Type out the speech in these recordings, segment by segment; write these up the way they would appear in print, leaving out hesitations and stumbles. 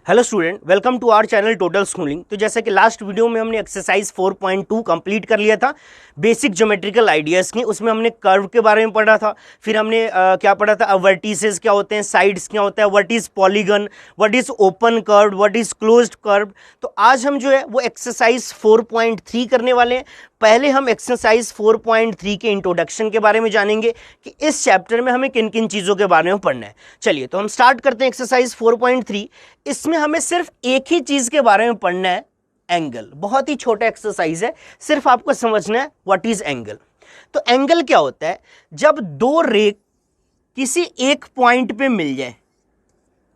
Hello student, welcome to our channel total schooling. तो जैसा कि लास्ट वीडियो में हमने एक्सरसाइज 4.2 कंप्लीट कर लिया था बेसिक ज्योमेट्रिकल आइडियाज़ की। उसमें हमने कर्व के बारे में पढ़ा था, फिर हमने क्या पढ़ा था, वर्टिसेस क्या होते हैं, साइड्स क्या होता है, what is polygon, what is open curve, what is closed curve. तो आज हम जो है वो एक्सरसाइज 4.3 करने वाले हैं। पहले हम एक्सरसाइज 4.3 के इंट्रोडक्शन के बारे में जानेंगे कि इस चैप्टर में हमें किन किन चीज़ों के बारे में पढ़ना है। चलिए तो हम स्टार्ट करते हैं एक्सरसाइज 4.3। इसमें हमें सिर्फ एक ही चीज़ के बारे में पढ़ना है, एंगल। बहुत ही छोटा एक्सरसाइज है, सिर्फ आपको समझना है व्हाट इज एंगल। तो एंगल क्या होता है, जब दो रे किसी एक पॉइंट पे मिल जाए।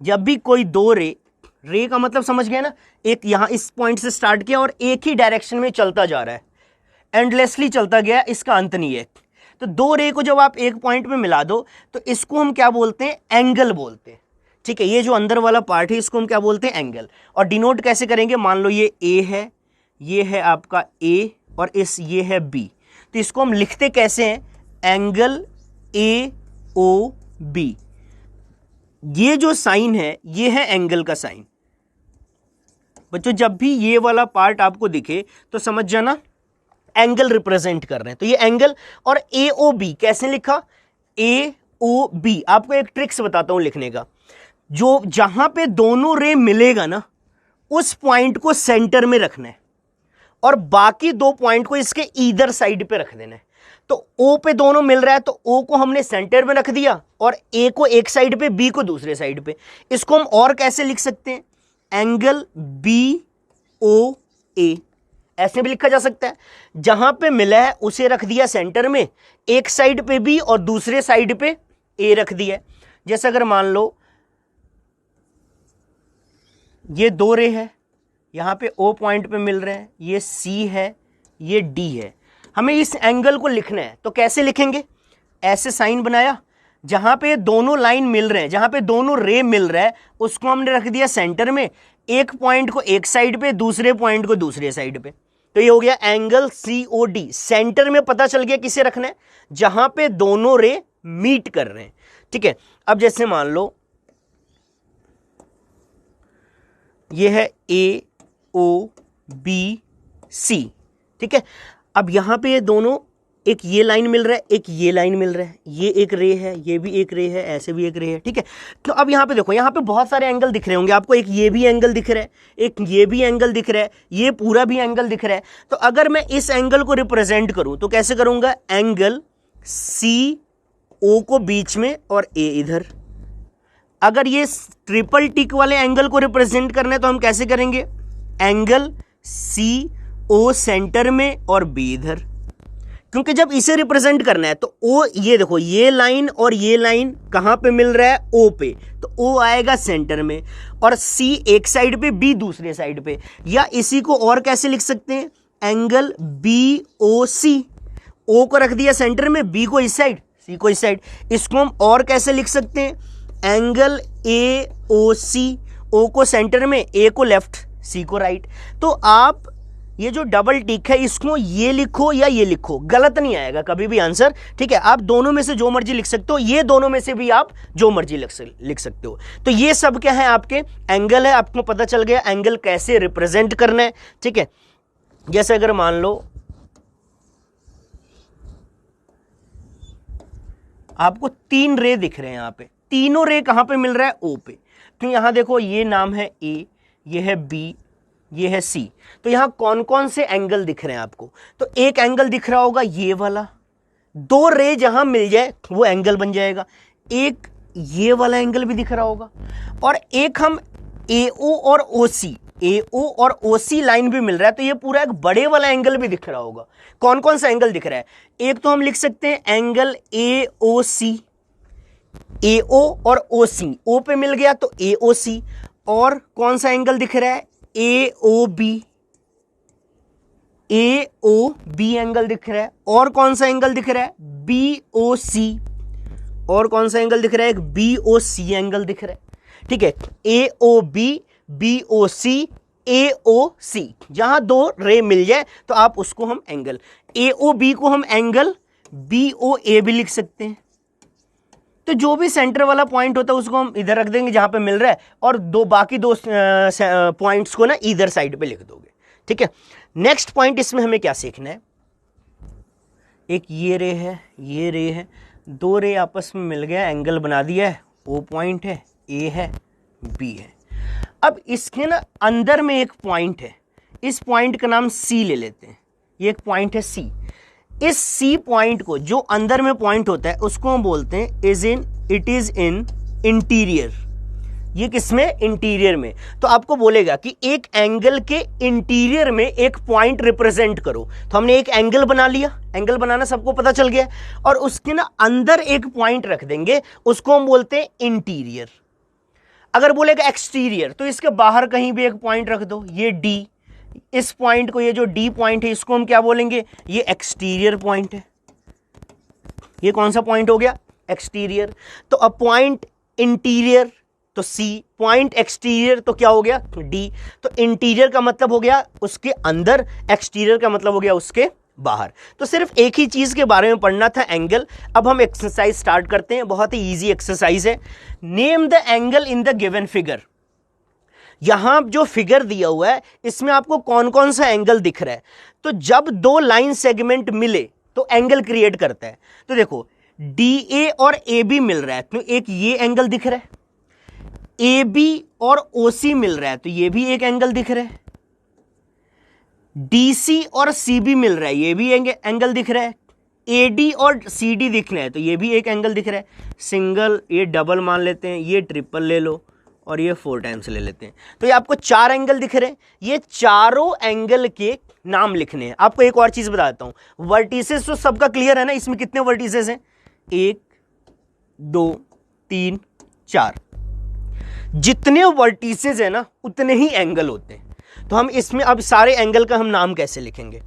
जब भी कोई दो रे का मतलब समझ गए ना, एक यहां इस पॉइंट से स्टार्ट किया और एक ही डायरेक्शन में चलता जा रहा है, एंडलेसली चलता गया, इसका अंत नहीं है। तो दो रे को जब आप एक पॉइंट पे मिला दो तो इसको हम क्या बोलते हैं, एंगल बोलते हैं। ठीक है, ये जो अंदर वाला पार्ट है इसको हम क्या बोलते हैं, एंगल। और डिनोट कैसे करेंगे, मान लो ये ए है, ये है आपका ए और ये है बी। तो इसको हम लिखते कैसे हैं, एंगल ए ओ बी। ये जो साइन है ये है एंगल का साइन। बच्चों जब भी ये वाला पार्ट आपको दिखे तो समझ जाना एंगल रिप्रेजेंट कर रहे हैं। तो ये एंगल। और ए ओ बी कैसे लिखा, ए ओ बी। आपको एक ट्रिक्स बताता हूं लिखने का। जो जहां पे दोनों रे मिलेगा ना, उस पॉइंट को सेंटर में रखना है और बाकी दो पॉइंट को इसके ईदर साइड पे रख देना है। तो ओ पे दोनों मिल रहा है तो ओ को हमने सेंटर में रख दिया और ए को एक साइड पे, बी को दूसरे साइड पे। इसको हम और कैसे लिख सकते हैं, एंगल बी ओ ए, ऐसे भी लिखा जा सकता है। जहां पे मिला है उसे रख दिया सेंटर में, एक साइड पे बी और दूसरे साइड पे ए रख दिया। जैसे अगर मान लो ये दो रे है, यहां पे ओ पॉइंट पे मिल रहे हैं, ये सी है, ये डी है। हमें इस एंगल को लिखना है तो कैसे लिखेंगे, ऐसे साइन बनाया, जहां पे दोनों लाइन मिल रहे हैं, जहां पे दोनों रे मिल रहा है उसको हमने रख दिया सेंटर में, एक पॉइंट को एक साइड पे, दूसरे पॉइंट को दूसरे साइड पे। तो ये हो गया angle c o d. Centre में पता चल गया किसे रखना है, जहां पे दोनों रे मीट कर रहे हैं। ठीक है, अब जैसे मान लो ये है ए ओ बी सी। ठीक है, अब यहां पे ये दोनों, एक ये लाइन मिल रहा है, एक ये लाइन मिल रहा है, ये एक रे है, ये भी एक रे है, ऐसे भी एक रे है। ठीक है, तो अब यहां पे देखो, यहां पे बहुत सारे एंगल दिख रहे होंगे आपको। एक ये भी एंगल दिख रहा है, एक ये भी एंगल दिख रहा है, ये पूरा भी एंगल दिख रहा है। तो अगर मैं इस एंगल को रिप्रेजेंट करूं तो कैसे करूंगा, एंगल सी ओ को बीच में और ए इधर। अगर ये ट्रिपल टिक वाले एंगल को रिप्रेजेंट करना है तो हम कैसे करेंगे, एंगल सी ओ सेंटर में और बी इधर। क्योंकि जब इसे रिप्रेजेंट करना है तो ओ, ये देखो ये लाइन और ये लाइन कहां पे मिल रहा है, ओ पे, तो ओ आएगा सेंटर में और सी एक साइड पे, बी दूसरे साइड पे। या इसी को और कैसे लिख सकते हैं, एंगल बी ओ सी। ओ को रख दिया सेंटर में, बी को इस साइड, सी को इस साइड। इसको हम और कैसे लिख सकते हैं, एंगल ए ओ सी। ओ को सेंटर में, ए को लेफ्ट, सी को राइट। तो आप ये जो डबल टिक है इसको ये लिखो या ये लिखो, गलत नहीं आएगा कभी भी आंसर। ठीक है, आप दोनों में से जो मर्जी लिख सकते हो, ये दोनों में से भी आप जो मर्जी लिख सकते हो। तो ये सब क्या है, आपके एंगल है। आपको पता चल गया एंगल कैसे रिप्रेजेंट करना है। ठीक है, जैसे अगर मान लो आपको तीन रे दिख रहे हैं, यहां पे तीनों रे कहां पे मिल रहा है, ओ पे। तो यहां देखो ये नाम है ए, ये है बी, ये है सी। तो यहां कौन कौन से एंगल दिख रहे हैं आपको, तो एक एंगल दिख रहा होगा ये वाला, दो रे जहां मिल जाए वो एंगल बन जाएगा। एक ये वाला एंगल भी दिख रहा होगा और एक हम AO और OC, AO और OC लाइन भी मिल रहा है, तो ये पूरा एक बड़े वाला एंगल भी दिख रहा होगा। कौन कौन सा एंगल दिख रहा है, एक तो हम लिख सकते हैं एंगल AOC, AO और OC, O पे मिल गया तो AOC। और कौन सा एंगल दिख रहा है, AOB, AOB एंगल दिख रहा है। और कौन सा एंगल दिख रहा है, BOC। और कौन सा एंगल दिख रहा है, एक BOC एंगल दिख रहा है। ठीक है, AOB, BOC, AOC। जहां दो रे मिल जाए तो आप उसको हम एंगल, AOB को हम एंगल BOA भी लिख सकते हैं। तो जो भी सेंटर वाला पॉइंट होता है उसको हम इधर रख देंगे जहां पे मिल रहा है, और बाकी दो पॉइंट्स को ना इधर साइड पे लिख दोगे। ठीक है, नेक्स्ट पॉइंट इसमें हमें क्या सीखना है, एक ये रे है, ये रे है, दो रे आपस में मिल गया, एंगल बना दिया है, ओ पॉइंट है, ए है, बी है। अब इसके ना अंदर में एक पॉइंट है, इस पॉइंट का नाम सी ले लेते हैं, ये एक पॉइंट है सी। इस सी पॉइंट को, जो अंदर में पॉइंट होता है, उसको हम बोलते हैं इट इज इन इंटीरियर। ये किसमें? इंटीरियर में। तो आपको बोलेगा कि एक एंगल के इंटीरियर में एक पॉइंट रिप्रेजेंट करो। तो हमने एक एंगल बना लिया, एंगल बनाना सबको पता चल गया, और उसके ना अंदर एक पॉइंट रख देंगे, उसको हम बोलते हैं इंटीरियर। अगर बोलेगा एक्सटीरियर, तो इसके बाहर कहीं भी एक पॉइंट रख दो, ये डी, इस पॉइंट को, ये जो डी पॉइंट है, इसको हम क्या बोलेंगे? ये एक्सटीरियर पॉइंट है। ये कौन सा पॉइंट हो गया? एक्सटीरियर। तो अब पॉइंट इंटीरियर तो सी, पॉइंट एक्सटीरियर तो क्या हो गया? डी। तो इंटीरियर का मतलब हो गया उसके अंदर, एक्सटीरियर का मतलब हो गया उसके बाहर। तो सिर्फ एक ही चीज के बारे में पढ़ना था, एंगल। अब हम एक्सरसाइज स्टार्ट करते हैं, बहुत ही इजी एक्सरसाइज है। Name the angle in the given figure. यहां जो फिगर दिया हुआ है इसमें आपको कौन कौन सा एंगल दिख रहा है? तो जब दो लाइन सेगमेंट मिले तो एंगल क्रिएट करता है। तो देखो, डी ए और ए बी मिल रहा है, तो एक ये एंगल दिख रहा है, ए बी और ओ सी मिल रहा है, तो ये भी एक एंगल दिख रहा है, डी सी और सी बी मिल रहा है, ये भी एंगल दिख रहा है, ए डी और सी डी दिख रहा है, तो ये भी एक एंगल दिख रहा है। सिंगल, ये डबल मान लेते हैं, ये ट्रिपल ले लो, और ये 4 टाइम्स ले लेते हैं। तो ये आपको 4 एंगल दिख रहे हैं। ये चारों एंगल के नाम लिखने हैं। आपको एक और चीज बताता हूं, वर्टिसेस तो सबका क्लियर है ना, इसमें कितने वर्टिसेस हैं? 1 2 3 4। जितने वर्टिसेस है ना, उतने ही एंगल होते हैं। तो हम इसमें अब सारे एंगल का हम नाम कैसे लिखेंगे?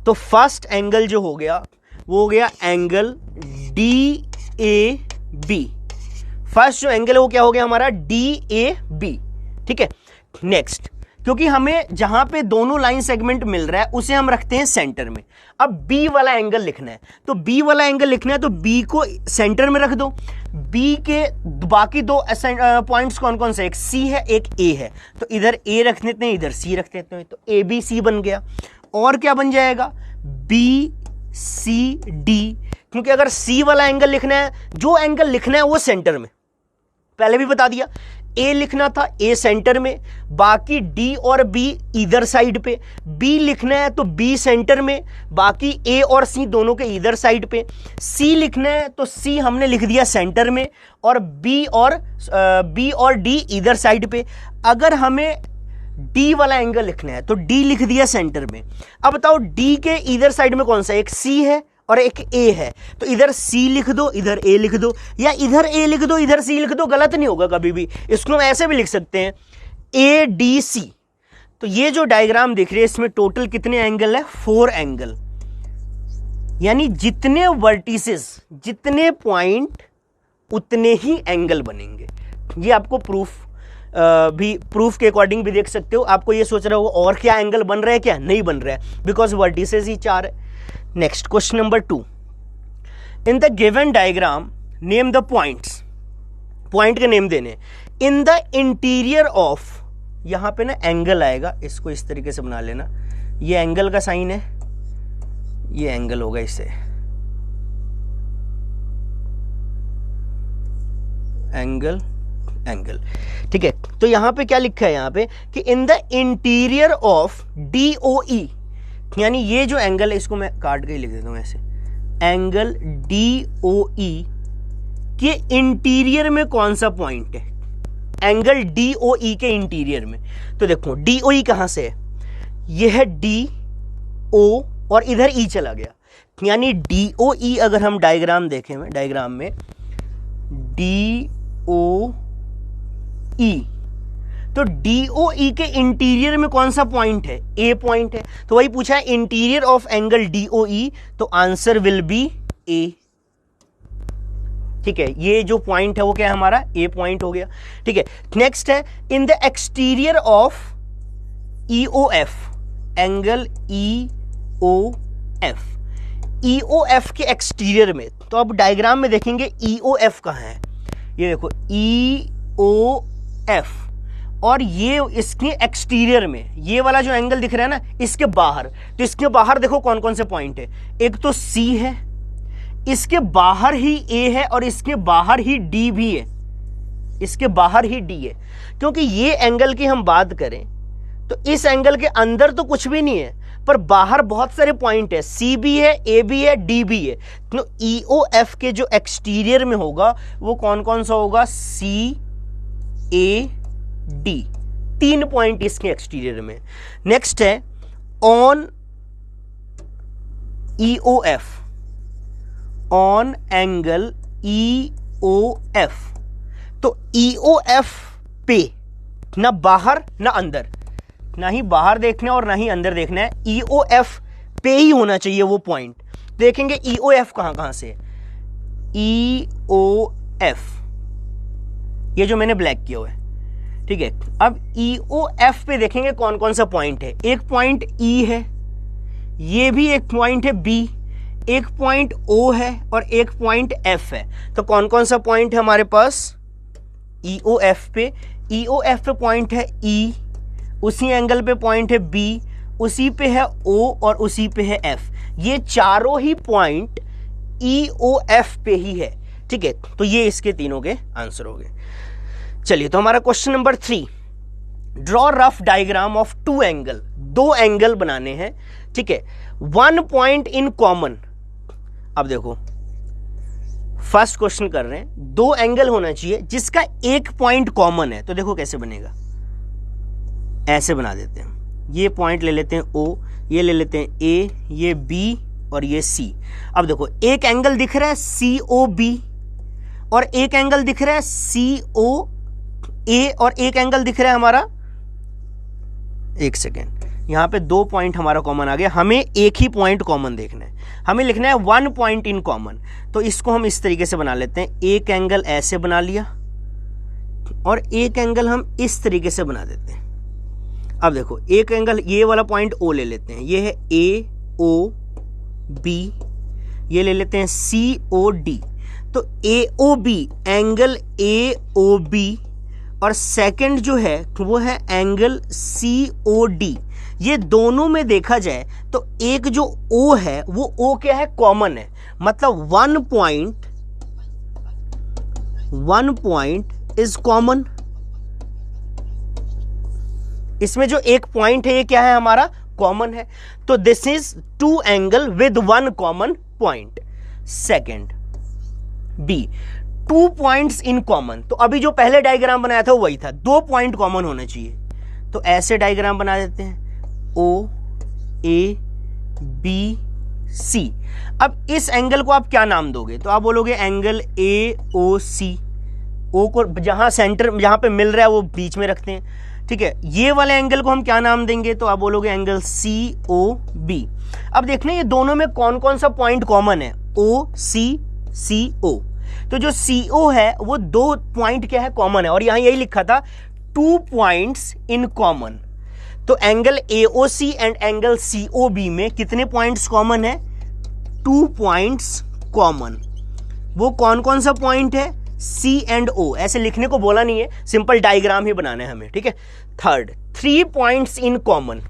तो फर्स्ट एंगल जो हो गया वो हो गया angle d a b. First जो एंगल है वो क्या हो गया हमारा? D a b. ठीक है, नेक्स्ट, क्योंकि हमें जहां पे दोनों लाइन सेगमेंट मिल रहा है उसे हम रखते हैं सेंटर में। अब बी वाला एंगल लिखना है, तो बी वाला एंगल लिखना है, तो बी को सेंटर में रख दो। बी के बाकी दो पॉइंट्स कौन कौन से? एक सी है, एक ए है, तो इधर ए रख देते हैं, इधर सी रख देते हैं, तो ए बी सी बन गया। और क्या बन जाएगा? B c d. क्योंकि अगर सी वाला एंगल लिखना है, जो एंगल लिखना है वो सेंटर में, पहले भी बता दिया, ए लिखना था, ए सेंटर में, बाकी डी और बी इधर साइड पे। बी लिखना है तो बी सेंटर में, बाकी ए और सी दोनों के इधर साइड पे। सी लिखना है तो सी हमने लिख दिया सेंटर में, और बी और डी इधर साइड पे। अगर हमें डी वाला एंगल लिखना है तो डी लिख दिया सेंटर में। अब बताओ, डी के इधर साइड में कौन सा? एक सी है और एक ए है, तो इधर सी लिख दो, इधर ए लिख दो, या इधर ए लिख दो, इधर सी लिख दो, गलत नहीं होगा कभी भी। इसको हम ऐसे भी लिख सकते हैं, ए डी सी। तो ये जो डायग्राम दिख रही है इसमें टोटल कितने एंगल है? 4 एंगल। यानी जितने वर्टिसेस, जितने पॉइंट, उतने ही एंगल बनेंगे। ये आपको प्रूफ के अकॉर्डिंग भी देख सकते हो। आपको ये सोच रहे हो और क्या एंगल बन रहा है, क्या नहीं बन रहा है, बिकॉज वर्टिसेस ही 4 है। Next, question number 2, in the given diagram name the points. Point के नेम देने। इन द इंटीरियर ऑफ, यहां पे ना एंगल आएगा, इसको इस तरीके से बना लेना, ये एंगल का साइन है, ये एंगल होगा इससे, एंगल एंगल। ठीक है, तो यहां पे क्या लिखा है? यहां पे कि in the interior of D O E, यानी ये जो एंगल है, इसको मैं काट के ही लिख देता हूं ऐसे, एंगल डी ओ ई के इंटीरियर में कौन सा पॉइंट है? एंगल डी ओ ई के इंटीरियर में। तो देखो, डी ओ ई कहां से है? ये है डी ओ, और इधर ई चला गया, यानी डी ओ ई अगर हम डायग्राम देखें, डायग्राम में डी ओ ई, तो डी ओ ई के इंटीरियर में कौन सा पॉइंट है? ए पॉइंट है। तो वही पूछा है, interior of angle D O E, तो आंसर विल बी ए। ठीक है, ये जो पॉइंट है वो क्या है हमारा? ए पॉइंट हो गया। ठीक है, नेक्स्ट है, in the exterior of e o f, angle e o f. E o f के एक्सटीरियर में, तो अब डायग्राम में देखेंगे ई ओ एफ कहां है, ये देखो EOF, और ये इसके एक्सटीरियर में ये वाला जो एंगल दिख रहा है ना, इसके बाहर, तो इसके बाहर देखो कौन कौन से पॉइंट है। एक तो C है, इसके बाहर ही A है, और इसके बाहर ही D भी है, इसके बाहर ही D है। क्योंकि ये एंगल की हम बात करें तो इस एंगल के अंदर तो कुछ भी नहीं है, पर बाहर बहुत सारे पॉइंट है, C भी है, A भी है, D भी है। तो EOF के जो एक्सटीरियर में होगा वो कौन कौन सा होगा, C, A, D, 3 पॉइंट इसके एक्सटीरियर में। नेक्स्ट है on EOF, on angle EOF। तो EOF पे ना बाहर ना अंदर, ना ही बाहर देखना है और ना ही अंदर देखना है, EOF पे ही होना चाहिए वो पॉइंट। देखेंगे EOF कहां से, EOF ये जो मैंने ब्लैक किया हुआ है, ठीक है। अब EOF पे देखेंगे कौन कौन सा पॉइंट है। एक पॉइंट E है, ये भी एक पॉइंट है B, एक पॉइंट O है, और एक पॉइंट F है। तो कौन कौन सा पॉइंट है हमारे पास EOF पे। EOF पे पॉइंट है E, उसी एंगल पे पॉइंट है B, उसी पे है O, और उसी पे है F। ये चारों ही पॉइंट EOF पे ही है, ठीक है। तो ये इसके तीनों के आंसर हो गए। चलिए, तो हमारा question number 3, draw rough diagram of 2 angle. 2 angle बनाने हैं, ठीक है, 1 पॉइंट इन कॉमन। अब देखो फर्स्ट क्वेश्चन कर रहे हैं, 2 एंगल होना चाहिए जिसका एक पॉइंट कॉमन है। तो देखो कैसे बनेगा, ऐसे बना देते हैं। ये पॉइंट ले लेते हैं O, ये ले लेते हैं A, ये B और ये C। अब देखो एक एंगल दिख रहा है COB, और एक एंगल दिख रहा है COA, और एक एंगल दिख रहा है हमारा, एक सेकेंड, यहां पे 2 पॉइंट हमारा कॉमन आ गया। हमें एक ही पॉइंट कॉमन देखना है, हमें लिखना है 1 पॉइंट इन कॉमन। तो इसको हम इस तरीके से बना लेते हैं, एक एंगल ऐसे बना लिया और एक एंगल हम इस तरीके से बना देते हैं। अब देखो एक एंगल, ये वाला पॉइंट O ले लेते हैं, ये है AOB, ये ले लेते हैं COD। तो AOB एंगल AOB, और सेकंड जो है वो है एंगल COD। ये दोनों में देखा जाए तो एक जो O है वो O क्या है, कॉमन है। मतलब 1 पॉइंट इज कॉमन। इसमें जो एक पॉइंट है ये क्या है, हमारा कॉमन है। तो this is 2 angle with 1 common point. Second B, 2 points in common. तो अभी जो पहले डायग्राम बनाया था वो वही था, 2 पॉइंट कॉमन होने चाहिए। तो ऐसे डायग्राम बना देते हैं, O A B C। अब इस एंगल को आप क्या नाम दोगे, तो आप बोलोगे एंगल AOC। O को जहां सेंटर, जहां पे मिल रहा है वो बीच में रखते हैं, ठीक है। ये वाले एंगल को हम क्या नाम देंगे, तो आप बोलोगे एंगल COB। अब देखना ये दोनों में कौन कौन सा पॉइंट कॉमन है, OCCO। तो जो CO है वो 2 पॉइंट क्या है, कॉमन है, और यहां यही लिखा था 2 पॉइंट्स इन कॉमन। तो angle AOC and angle COB में कितने पॉइंट्स कॉमन है, 2 पॉइंट्स कॉमन। वो कौन कौन सा पॉइंट है, C एंड O। ऐसे लिखने को बोला नहीं है, सिंपल डायग्राम ही बनाना है हमें, ठीक है। Third, 3 points in common.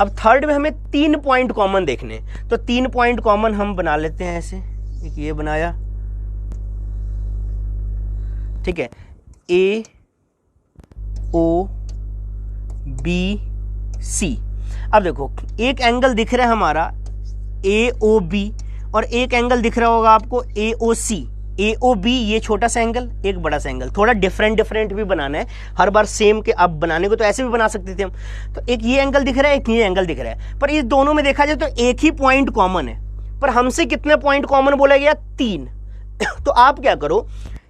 अब थर्ड में हमें 3 पॉइंट कॉमन देखने, तो 3 पॉइंट कॉमन हम बना लेते हैं ऐसे। एक ये बनाया, ठीक है, AOBC। अब देखो एक एंगल दिख रहा है हमारा AOB, और एक एंगल दिख रहा होगा आपको AOC। AOB ये छोटा सा एंगल, एक बड़ा सा एंगल। थोड़ा डिफरेंट भी बनाना है, हर बार सेम के अब बनाने को तो ऐसे भी बना सकते थे हम। तो एक ये एंगल दिख रहा है, एक ये एंगल दिख रहा है, पर इस दोनों में देखा जाए तो एक ही पॉइंट कॉमन है, पर हमसे कितने पॉइंट कॉमन बोला गया, 3। तो आप क्या करो,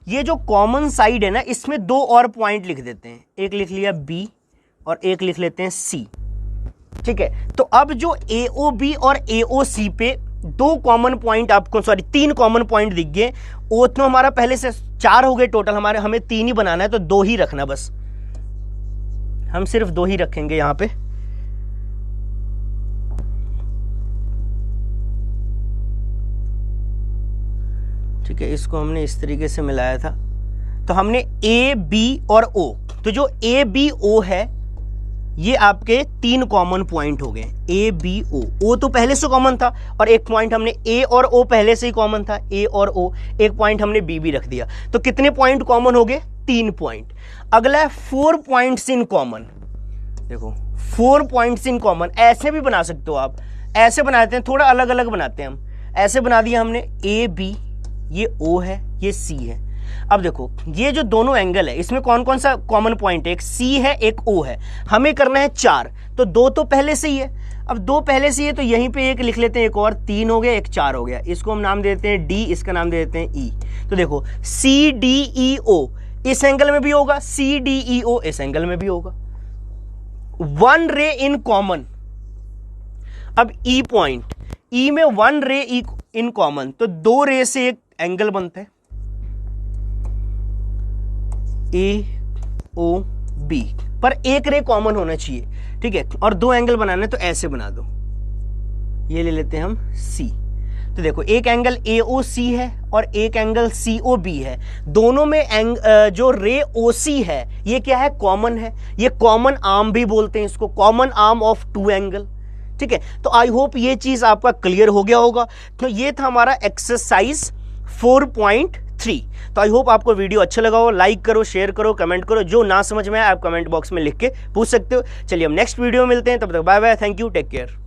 ये जो कॉमन साइड है ना, इसमें 2 और पॉइंट लिख देते हैं। एक लिख लिया B और एक लिख लेते हैं C, ठीक है। तो अब जो AOB और AOC पे 2 कॉमन पॉइंट आपको, सॉरी 3 कॉमन पॉइंट दिख गए। ओ तो हमारा पहले से 4 हो गए टोटल, हमारे हमें 3 ही बनाना है, तो 2 ही रखना बस। हम सिर्फ 2 ही रखेंगे यहां पे। ठीक ठीक है, इसको हमने इस तरीके से मिलाया था, तो हमने ए बी और ओ, तो जो ए बी ओ है ये आपके 3 कॉमन पॉइंट हो गए, ए बी ओ। ओ तो पहले से कॉमन था और एक पॉइंट हमने ए और ओ पहले से ही कॉमन था, ए और ओ, एक पॉइंट हमने बी भी रख दिया, तो कितने पॉइंट कॉमन हो गए? 3 पॉइंट। अगला है 4 पॉइंट्स इन कॉमन। देखो 4 पॉइंट्स इन कॉमन, ऐसे भी बना सकते हो आप, ऐसे बनाते हैं, थोड़ा अलग अलग बनाते हैं हम। ऐसे बना दिया हमने, ए बी, ये ओ है, ये सी है। अब देखो ये जो दोनों एंगल है इसमें कौन कौन सा कॉमन पॉइंट है? एक सी है, एक ओ है, हमें करना है 4, तो 2 तो पहले से ही है। अब 2 पहले से ही है तो यहीं पे एक लिख लेते हैं, एक और 3 हो गया, एक 4 हो गया, इसको हम नाम देते हैं डी, इसका नाम दे देते हैं ई। तो देखो सी डी ई ओ इस एंगल में भी होगा, सी डी ई ओ इस एंगल में भी होगा। 1 रे इन कॉमन। अब ई पॉइंट, ई में 1 रे इन कॉमन, तो 2 रे से एक एंगल बनता है, ए ओ बी, पर एक रे कॉमन होना चाहिए, ठीक है, और 2 एंगल बनाने, तो ऐसे बना दो, ये ले लेते हैं हम सी। तो देखो एक एंगल ए ओ सी है और एक एंगल सी ओ बी है, दोनों में जो रे ओ सी है ये क्या है? कॉमन है, ये कॉमन आर्म भी बोलते हैं इसको, कॉमन आर्म ऑफ 2 एंगल, ठीक है। तो आई होप ये चीज आपका क्लियर हो गया होगा। तो ये था हमारा एक्सरसाइज 4.3। तो आई होप आपको वीडियो अच्छा लगा हो। लाइक करो, शेयर करो, कमेंट करो, जो ना समझ में आए आप कमेंट बॉक्स में लिख के पूछ सकते हो। चलिए हम नेक्स्ट वीडियो में मिलते हैं, तब तक bye bye, thank you, take care.